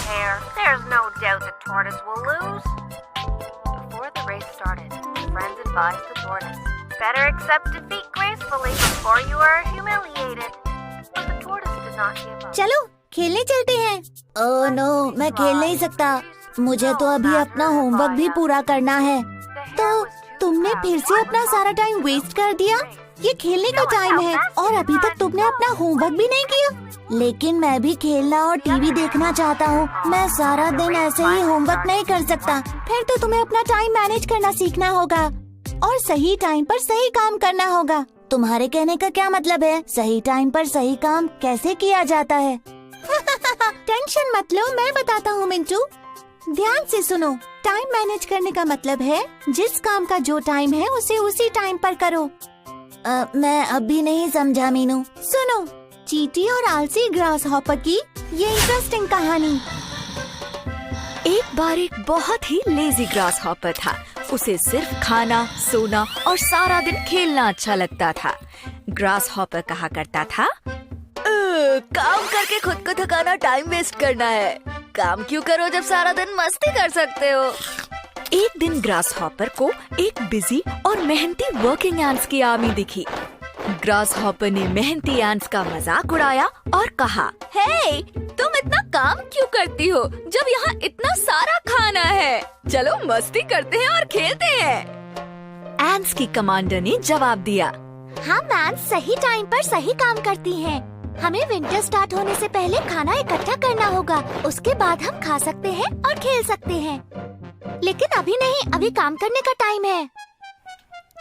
hare. There's no doubt the tortoise will lose. Before the race started, his friends advised the tortoise, better accept defeat gracefully before you are humiliated. But the tortoise did not give up. चलो खेलने चलते हैं। Oh no, मैं खेल नहीं सकता। मुझे तो अभी अपना होमवर्क भी पूरा करना है। तो तुमने फिर से अपना सारा टाइम वेस्ट कर दिया। ये खेलने का टाइम है और अभी तक तुमने अपना होमवर्क भी नहीं किया। लेकिन मैं भी खेलना और टीवी देखना चाहता हूँ। मैं सारा दिन ऐसे ही होमवर्क नहीं कर सकता। फिर तो तुम्हें अपना टाइम मैनेज करना सीखना होगा और सही टाइम पर सही काम करना होगा। तुम्हारे कहने का क्या मतलब है? सही टाइम पर सही काम कैसे किया जाता है? टेंशन मत लो, मैं बताता हूँ मिंटू। ध्यान से सुनो। टाइम मैनेज करने का मतलब है जिस काम का जो टाइम है उसे उसी टाइम पर करो। मैं अभी नहीं समझा मीनू। सुनो, चींटी और आलसी ग्रास हॉपर की ये इंटरेस्टिंग कहानी। एक बार एक बहुत ही लेजी ग्रास हॉपर था। उसे सिर्फ खाना, सोना और सारा दिन खेलना अच्छा लगता था। ग्रास हॉपर कहा करता था, काम करके खुद को थकाना टाइम वेस्ट करना है। काम क्यों करो जब सारा दिन मस्ती कर सकते हो। एक दिन ग्रास हॉपर को एक बिजी और मेहनती वर्किंग एंट्स की आर्मी दिखी। ग्रास हॉपर ने मेहनती एंट्स का मजाक उड़ाया और कहा, हे, तुम इतना काम क्यों करती हो जब यहाँ इतना सारा खाना है। चलो मस्ती करते हैं और खेलते हैं। एंट्स की कमांडर ने जवाब दिया, हम एंट्स सही टाइम पर सही काम करती हैं। हमें विंटर स्टार्ट होने से पहले खाना इकट्ठा करना होगा। उसके बाद हम खा सकते हैं और खेल सकते हैं। लेकिन अभी नहीं, अभी काम करने का टाइम है।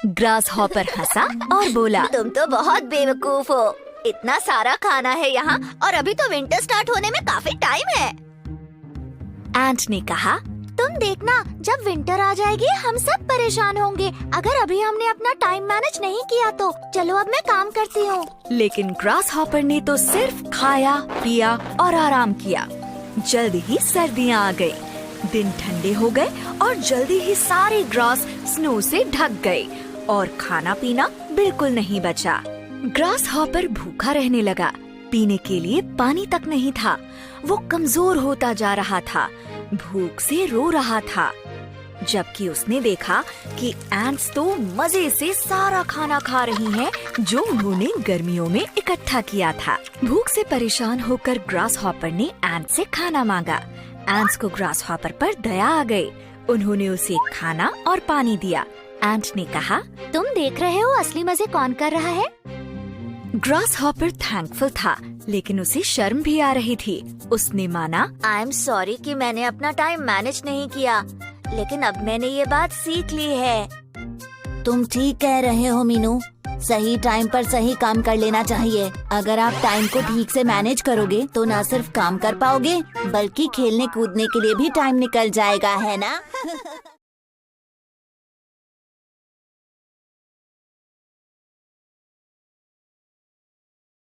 ग्रास हॉपर हंसा और बोला, तुम तो बहुत बेवकूफ हो। इतना सारा खाना है यहाँ और अभी तो विंटर स्टार्ट होने में काफी टाइम है। एंट ने कहा, तुम देखना, जब विंटर आ जाएगी हम सब परेशान होंगे अगर अभी हमने अपना टाइम मैनेज नहीं किया तो। चलो अब मैं काम करती हूँ। लेकिन ग्रास हॉपर ने तो सिर्फ खाया, पिया और आराम किया। जल्दी ही सर्दियाँ आ गई। दिन ठंडे हो गए और जल्दी ही सारे ग्रास स्नो से ढक गए और खाना पीना बिल्कुल नहीं बचा। ग्रास हॉपर भूखा रहने लगा। पीने के लिए पानी तक नहीं था। वो कमजोर होता जा रहा था, भूख से रो रहा था। जबकि उसने देखा कि एंट्स तो मजे से सारा खाना खा रही हैं जो उन्होंने गर्मियों में इकट्ठा किया था। भूख से परेशान होकर ग्रास हॉपर ने एंट से खाना मांगा। एंट्स को ग्रास हॉपर पर दया आ गई। उन्होंने उसे खाना और पानी दिया। एंट ने कहा, तुम देख रहे हो असली मजे कौन कर रहा है। ग्रास हॉपर थैंकफुल था, लेकिन उसे शर्म भी आ रही थी। उसने माना, आई एम सॉरी कि मैंने अपना टाइम मैनेज नहीं किया, लेकिन अब मैंने ये बात सीख ली है। तुम ठीक कह रहे हो मीनू। सही टाइम पर सही काम कर लेना चाहिए। अगर आप टाइम को ठीक से मैनेज करोगे तो न सिर्फ काम कर पाओगे बल्कि खेलने कूदने के लिए भी टाइम निकल जाएगा, है ना?